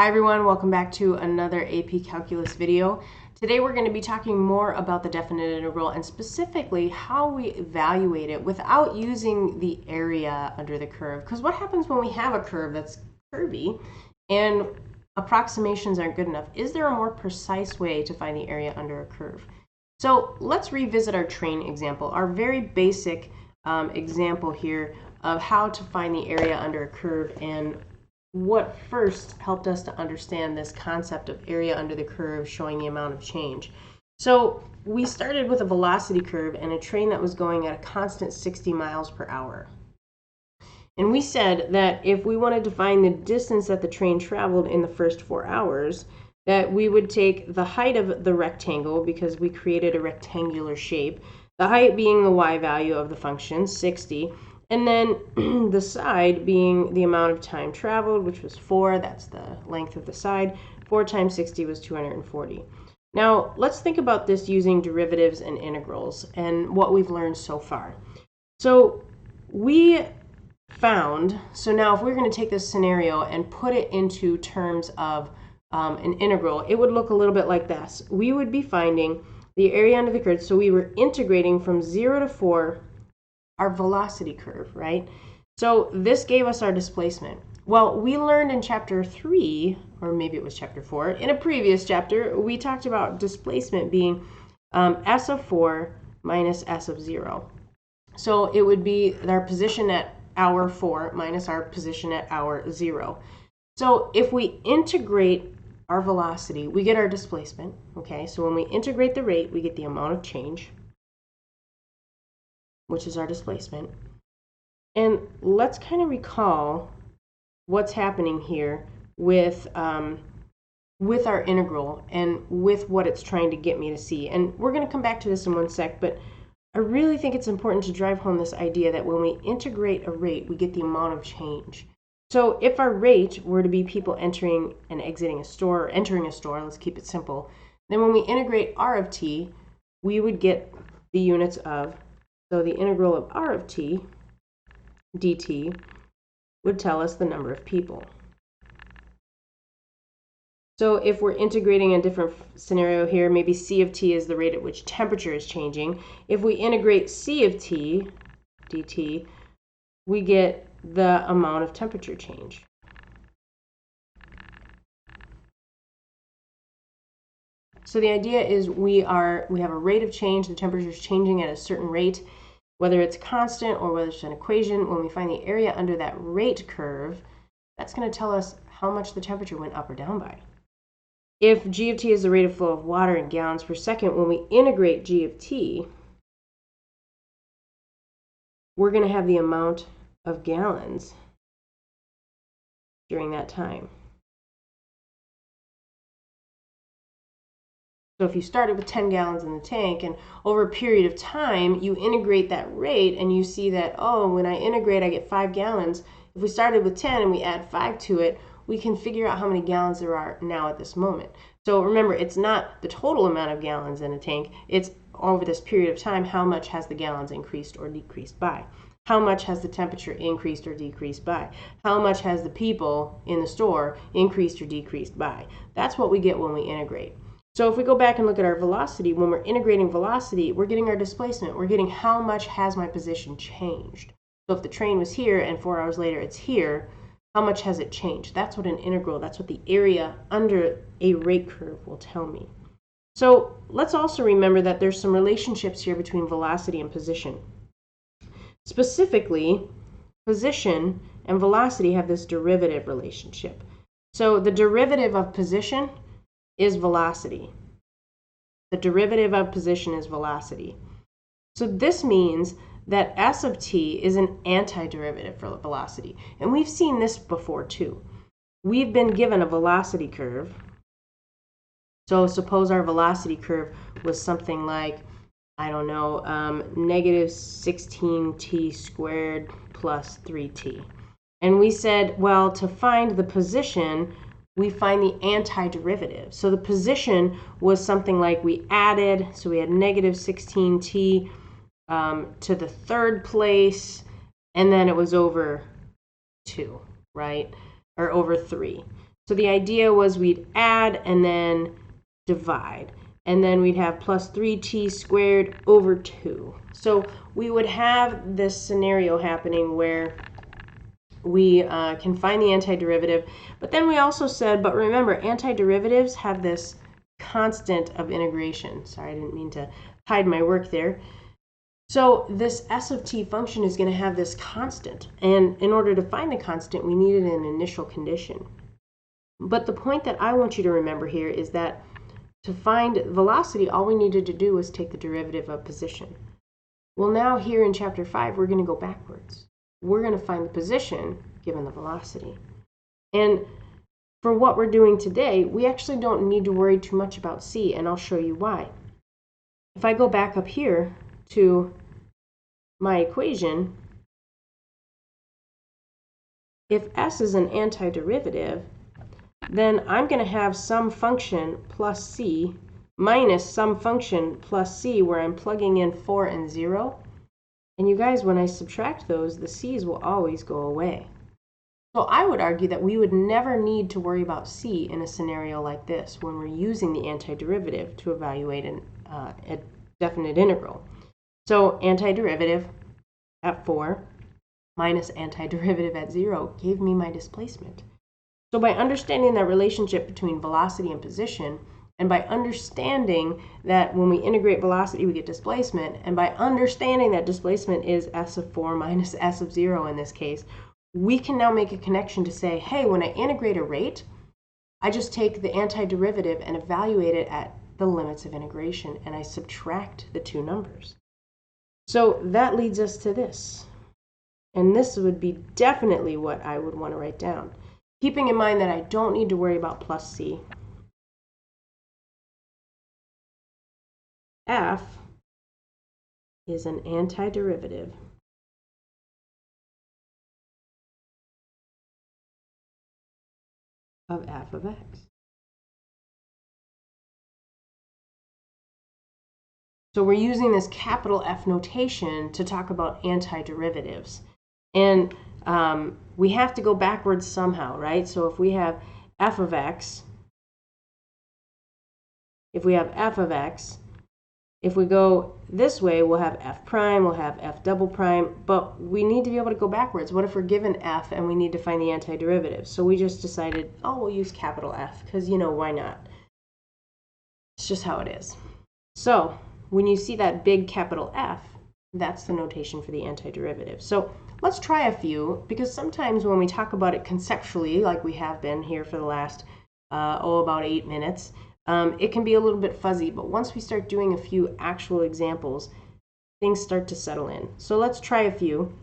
Hi everyone, welcome back to another AP Calculus video. Today we're going to be talking more about the definite integral and specifically how we evaluate it without using the area under the curve. Because what happens when we have a curve that's curvy and approximations aren't good enough? Is there a more precise way to find the area under a curve? So let's revisit our train example, our very basic example here of how to find the area under a curve and what first helped us to understand this concept of area under the curve showing the amount of change. So we started with a velocity curve and a train that was going at a constant 60 miles per hour. And we said that if we wanted to find the distance that the train traveled in the first 4 hours, that we would take the height of the rectangle, because we created a rectangular shape, the height being the y value of the function, 60, and then the side being the amount of time traveled, which was 4. That's the length of the side. 4 times 60 was 240. Now, let's think about this using derivatives and integrals and what we've learned so far. So we found, so now if we're going to take this scenario and put it into terms of an integral, it would look a little bit like this. We would be finding the area under the curve. So we were integrating from 0 to 4 our velocity curve, right? So this gave us our displacement. Well, we learned in chapter 3, or maybe it was chapter 4, in a previous chapter, we talked about displacement being s of 4 minus s of 0. So it would be our position at hour 4 minus our position at hour 0. So if we integrate our velocity, we get our displacement, okay? So when we integrate the rate, we get the amount of change, which is our displacement. And let's kind of recall what's happening here with our integral and with what it's trying to get me to see. And we're going to come back to this in one sec, but I really think it's important to drive home this idea that when we integrate a rate, we get the amount of change. So if our rate were to be people entering and exiting a store, or entering a store, let's keep it simple, then when we integrate r of t, we would get the units of, so the integral of r of t dt would tell us the number of people. So if we're integrating a different scenario here, maybe c of t is the rate at which temperature is changing. If we integrate c of t dt, we get the amount of temperature change. So the idea is we have a rate of change, the temperature is changing at a certain rate, whether it's constant or whether it's an equation. When we find the area under that rate curve, that's going to tell us how much the temperature went up or down by. If g of t is the rate of flow of water in gallons per second, when we integrate g of t, we're going to have the amount of gallons during that time. So if you started with 10 gallons in the tank and over a period of time you integrate that rate and you see that, oh, when I integrate I get 5 gallons. If we started with 10 and we add 5 to it, we can figure out how many gallons there are now at this moment. So remember, it's not the total amount of gallons in a tank, it's over this period of time, how much has the gallons increased or decreased by? How much has the temperature increased or decreased by? How much has the people in the store increased or decreased by? That's what we get when we integrate. So if we go back and look at our velocity, when we're integrating velocity, we're getting our displacement. We're getting how much has my position changed. So if the train was here and 4 hours later it's here, how much has it changed? That's what an integral, that's what the area under a rate curve will tell me. So let's also remember that there's some relationships here between velocity and position. Specifically, position and velocity have this derivative relationship. So the derivative of position is velocity. The derivative of position is velocity. So this means that s of t is an antiderivative for velocity. And we've seen this before too. We've been given a velocity curve. So suppose our velocity curve was something like, I don't know, negative 16t squared plus 3t. And we said, well, to find the position, we find the antiderivative. So the position was something like we added, so we had negative 16t to the third place, and then it was over 2, right? Or over 3. So the idea was we'd add and then divide. And then we'd have plus 3t squared over 2. So we would have this scenario happening where we can find the antiderivative. But then we also said, but remember, antiderivatives have this constant of integration. Sorry, I didn't mean to hide my work there. So this s of t function is going to have this constant. And in order to find the constant, we needed an initial condition. But the point that I want you to remember here is that to find velocity, all we needed to do was take the derivative of position. Well, now here in chapter 5, we're going to go backwards. We're going to find the position given the velocity. And for what we're doing today, we actually don't need to worry too much about c, and I'll show you why. If I go back up here to my equation, if s is an antiderivative, then I'm going to have some function plus c minus some function plus c, where I'm plugging in 4 and 0. And you guys, when I subtract those, the c's will always go away. So I would argue that we would never need to worry about c in a scenario like this when we're using the antiderivative to evaluate a definite integral. So antiderivative at 4 minus antiderivative at 0 gave me my displacement. So by understanding that relationship between velocity and position, and by understanding that when we integrate velocity we get displacement, and by understanding that displacement is s of 4 minus s of 0 in this case, we can now make a connection to say, hey, when I integrate a rate, I just take the antiderivative and evaluate it at the limits of integration, and I subtract the two numbers. So that leads us to this. And this would be definitely what I would want to write down, keeping in mind that I don't need to worry about plus c. F is an antiderivative of f of x. So we're using this capital F notation to talk about antiderivatives. And we have to go backwards somehow, right? So if we have f of x, if we go this way, we'll have f prime, we'll have f double prime, but we need to be able to go backwards. What if we're given f and we need to find the antiderivative? So we just decided, oh, we'll use capital F, because, you know, why not? It's just how it is. So when you see that big capital F, that's the notation for the antiderivative. So let's try a few, because sometimes when we talk about it conceptually, like we have been here for the last, about 8 minutes, it can be a little bit fuzzy, but once we start doing a few actual examples, things start to settle in. So let's try a few.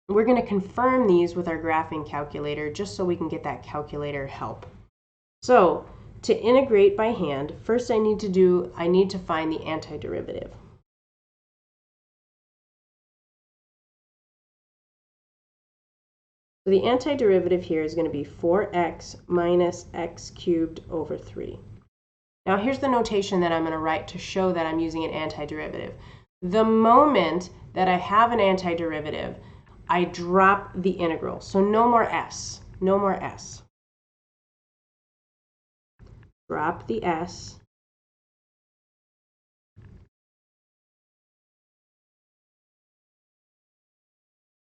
We're going to confirm these with our graphing calculator just so we can get that calculator help. So to integrate by hand, first I need to find the antiderivative. So the antiderivative here is going to be 4x minus x cubed over 3. Now here's the notation that I'm going to write to show that I'm using an antiderivative. The moment that I have an antiderivative, I drop the integral. So no more s, no more s. Drop the s.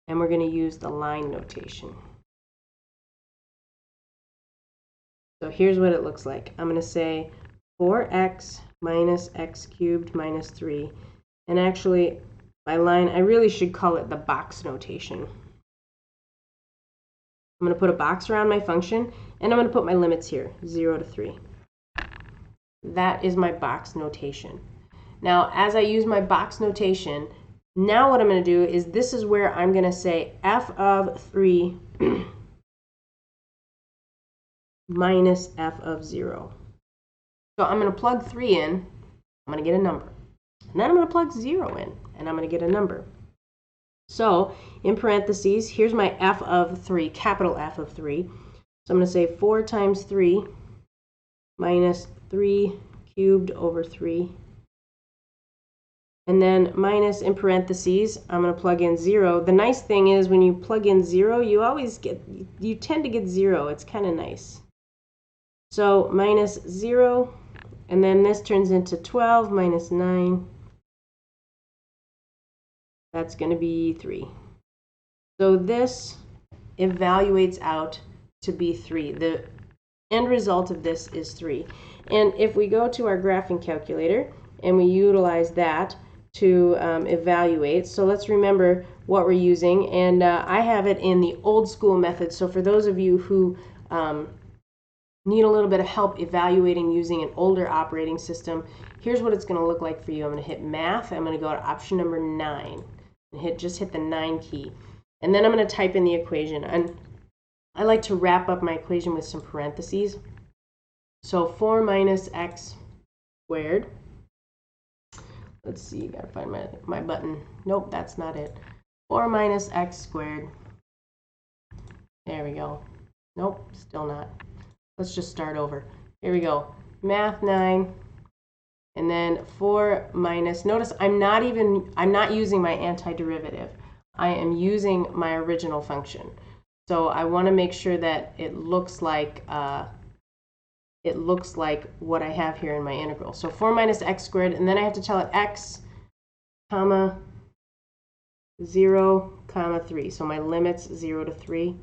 And we're going to use the line notation. So here's what it looks like. I'm going to say 4x minus x cubed minus 3. And actually, by line, I really should call it the box notation. I'm going to put a box around my function, and I'm going to put my limits here, 0 to 3. That is my box notation. Now, as I use my box notation, now what I'm going to do is this is where I'm going to say f of 3 minus f of 0. So I'm going to plug 3 in, I'm going to get a number. And then I'm going to plug 0 in, and I'm going to get a number. So in parentheses, here's my f of 3, capital F of 3. So I'm going to say 4 times 3 minus 3 cubed over 3 and then minus in parentheses, I'm going to plug in 0. The nice thing is when you plug in 0, you tend to get 0. It's kind of nice. So minus 0, and then this turns into 12 minus 9. That's going to be 3. So this evaluates out to be 3. The end result of this is 3. And if we go to our graphing calculator and we utilize that to evaluate, so let's remember what we're using, and I have it in the old school method. So for those of you who need a little bit of help evaluating using an older operating system, here's what it's going to look like for you. I'm going to hit math. I'm going to go to option number 9 and just hit the 9 key. And then I'm going to type in the equation. And I like to wrap up my equation with some parentheses. So 4 minus x squared. Let's see, got to find my button. Nope, that's not it. 4 minus x squared. There we go. Nope, still not. Let's just start over. Here we go. Math 9. And then 4 minus, notice I'm not using my antiderivative. I am using my original function. So I want to make sure that it looks like what I have here in my integral. So 4 minus x squared, and then I have to tell it x, comma, 0, comma 3. So my limit's 0 to 3.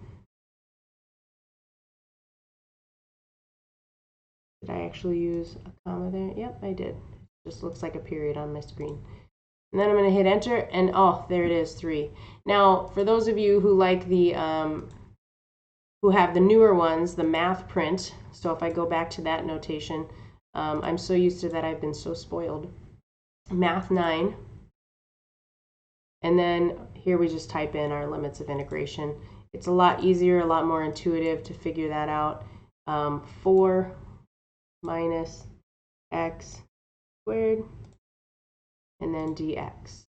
Did I actually use a comma there? Yep, I did. It just looks like a period on my screen. And then I'm going to hit enter, and oh, there it is, 3. Now, for those of you who like the, who have the newer ones, the math print, so if I go back to that notation, I'm so used to that, I've been so spoiled. Math 9. And then here we just type in our limits of integration. It's a lot easier, a lot more intuitive to figure that out. 4 minus x squared, and then dx.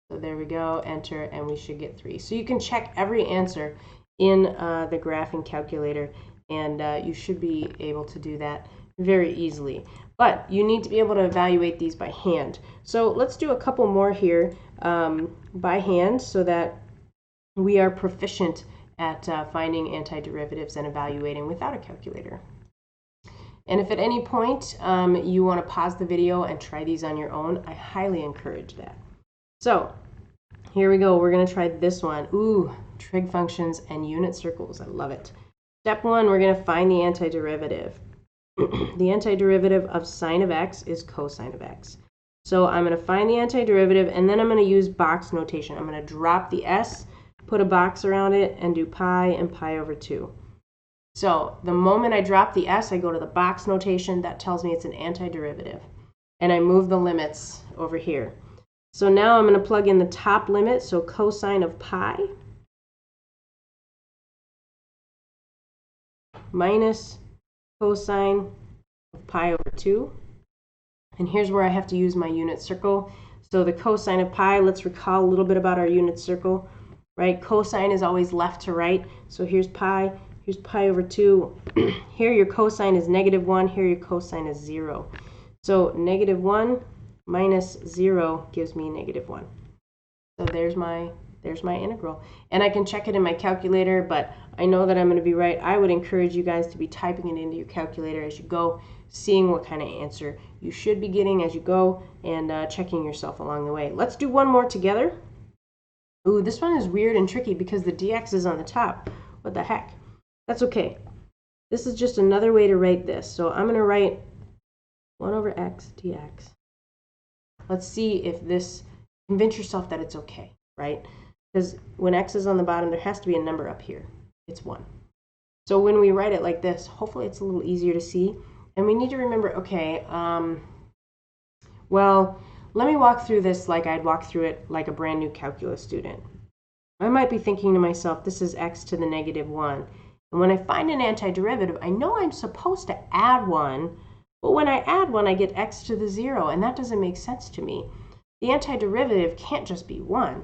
So there we go, enter, and we should get 3. So you can check every answer in the graphing calculator, and you should be able to do that very easily. But you need to be able to evaluate these by hand. So let's do a couple more here by hand so that we are proficient at finding antiderivatives and evaluating without a calculator. And if at any point you want to pause the video and try these on your own, I highly encourage that. So here we go. We're going to try this one. Ooh, trig functions and unit circles. I love it. Step 1, we're going to find the antiderivative. The antiderivative of sine of x is cosine of x. So I'm going to find the antiderivative, and then I'm going to use box notation. I'm going to drop the s, put a box around it, and do pi and pi over 2. So the moment I drop the s, I go to the box notation. That tells me it's an antiderivative. And I move the limits over here. So now I'm going to plug in the top limit, so cosine of pi minus cosine of pi over 2. And here's where I have to use my unit circle. So the cosine of pi, let's recall a little bit about our unit circle, right? Cosine is always left to right. So here's pi over 2. Here your cosine is -1. Here your cosine is 0. So -1 minus 0 gives me -1. So there's my integral. And I can check it in my calculator, but I know that I'm going to be right. I would encourage you guys to be typing it into your calculator as you go, seeing what kind of answer you should be getting as you go, and checking yourself along the way. Let's do one more together. Ooh, this one is weird and tricky because the dx is on the top. What the heck? That's okay. This is just another way to write this. So I'm going to write 1 over x dx. Let's see if this, convince yourself that it's okay, right? Because when x is on the bottom, there has to be a number up here. It's 1. So when we write it like this, hopefully it's a little easier to see. And we need to remember, okay, well, let me walk through this like I'd walk through it like a brand new calculus student. I might be thinking to myself, this is x to the -1. And when I find an antiderivative, I know I'm supposed to add 1, but when I add 1, I get x to the 0, and that doesn't make sense to me. The antiderivative can't just be 1.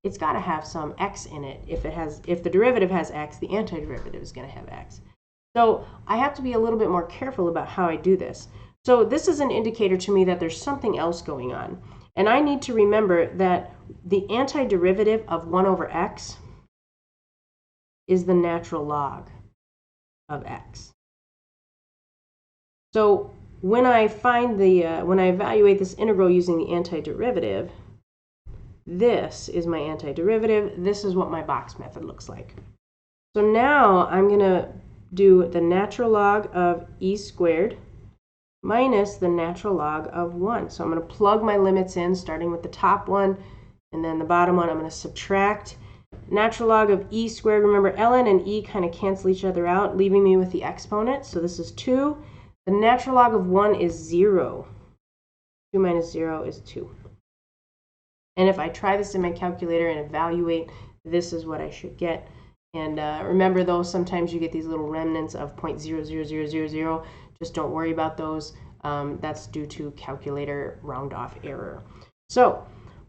It's got to have some x in it. If the derivative has x, the antiderivative is going to have x. So I have to be a little bit more careful about how I do this. So this is an indicator to me that there's something else going on. And I need to remember that the antiderivative of 1 over x is the natural log of x. So when I find when I evaluate this integral using the antiderivative, this is my antiderivative. This is what my box method looks like. So now I'm going to do the natural log of e squared minus the natural log of 1. So I'm going to plug my limits in, starting with the top one, and then the bottom one. I'm going to subtract natural log of e squared. Remember, ln and e kind of cancel each other out, leaving me with the exponent. So this is 2. The natural log of 1 is 0. 2 minus 0 is 2. And if I try this in my calculator and evaluate, this is what I should get. And remember, though, sometimes you get these little remnants of 0.00000. Just don't worry about those. That's due to calculator round-off error. So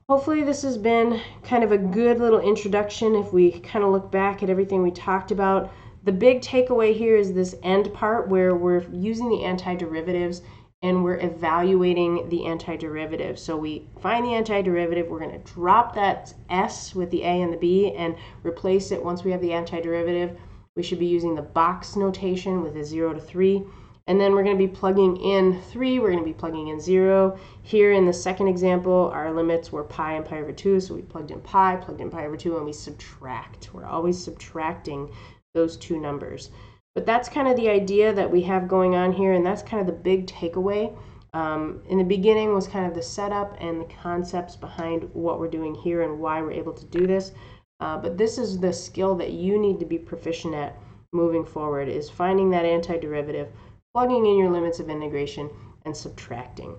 hopefully this has been kind of a good little introduction if we kind of look back at everything we talked about. The big takeaway here is this end part where we're using the antiderivatives and we're evaluating the antiderivative. So we find the antiderivative, we're going to drop that s with the a and the b and replace it. Once we have the antiderivative, we should be using the box notation with a 0 to 3. And then we're going to be plugging in 3, we're going to be plugging in 0. Here in the second example, our limits were pi and pi over 2, so we plugged in pi over 2, and we subtract. We're always subtracting those two numbers. But that's kind of the idea that we have going on here, and that's kind of the big takeaway. In the beginning was kind of the setup and the concepts behind what we're doing here and why we're able to do this. But this is the skill that you need to be proficient at moving forward, is finding that antiderivative, plugging in your limits of integration, and subtracting.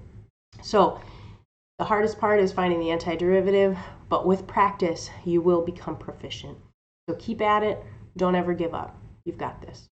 So the hardest part is finding the antiderivative, but with practice, you will become proficient. So keep at it. Don't ever give up. You've got this.